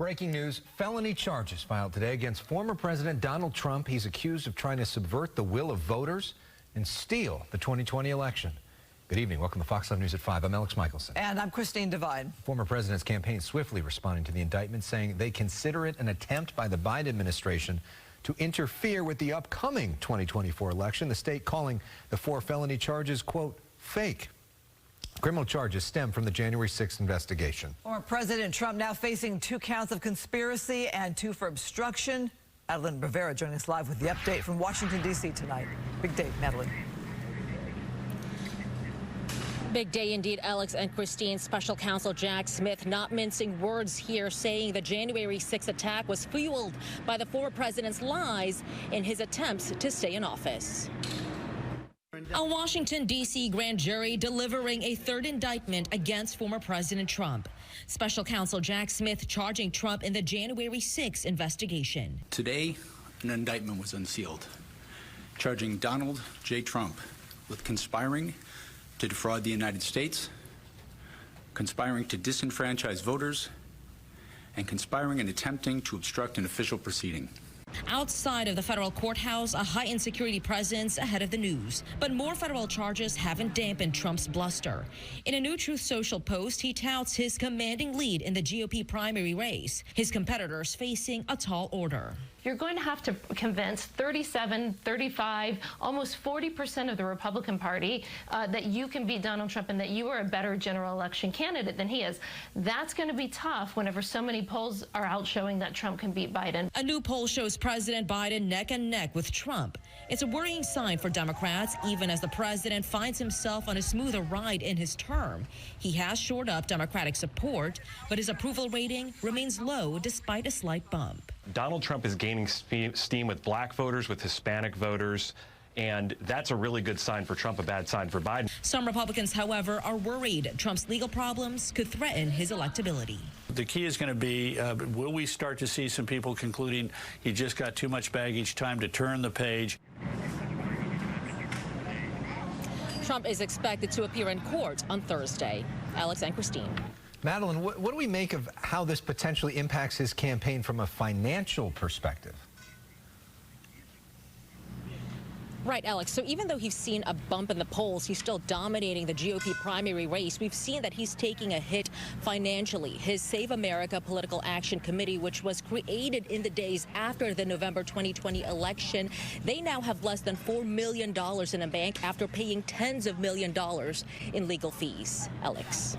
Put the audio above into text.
Breaking news, felony charges filed today against former President Donald Trump. He's accused of trying to subvert the will of voters and steal the 2020 election. Good evening. Welcome to Fox 7 News at 5. I'm Alex Michelson. And I'm Christine Devine. Former president's campaign swiftly responding to the indictment, saying they consider it an attempt by the Biden administration to interfere with the upcoming 2024 election. The state calling the 4 felony charges, quote, fake. Criminal charges stem from the January 6th investigation. Former President Trump now facing 2 counts of conspiracy and 2 for obstruction. Madeline Rivera joining us live with the update from Washington, D.C. tonight. Big day, Madeline. Big day indeed, Alex and Christine. Special counsel Jack Smith not mincing words here, saying the January 6th attack was fueled by the former president's lies in his attempts to stay in office. A Washington, D.C. grand jury delivering a 3rd indictment against former President Trump. Special counsel Jack Smith charging Trump in the January 6th investigation. Today, an indictment was unsealed, charging Donald J. Trump with conspiring to defraud the United States, conspiring to disenfranchise voters, and conspiring and attempting to obstruct an official proceeding. Outside of the federal courthouse, a heightened security presence ahead of the news. But more federal charges haven't dampened Trump's bluster. In a new Truth Social post, he touts his commanding lead in the GOP primary race. His competitors facing a tall order. You're going to have to convince 37, 35, almost 40% of the Republican Party that you can beat Donald Trump and that you are a better general election candidate than he is. That's going to be tough whenever so many polls are out showing that Trump can beat Biden. A new poll shows President Biden neck and neck with Trump. It's a worrying sign for Democrats, even as the president finds himself on a smoother ride in his term. He has shored up Democratic support, but his approval rating remains low despite a slight bump. Donald Trump is gaining steam with black voters, with Hispanic voters, and that's a really good sign for Trump, a bad sign for Biden. Some Republicans, however, are worried Trump's legal problems could threaten his electability. The key is going to be, will we start to see some people concluding he just got too much baggage, time to turn the page? Trump is expected to appear in court on Thursday. Alex and Christine. Madeline, what do we make of how this potentially impacts his campaign from a financial perspective? Right, Alex. So even though he's seen a bump in the polls, he's still dominating the GOP primary race. We've seen that he's taking a hit financially. His Save America Political Action Committee, which was created in the days after the November 2020 election, they now have less than $4 million in a bank after paying tens of millions in legal fees. Alex.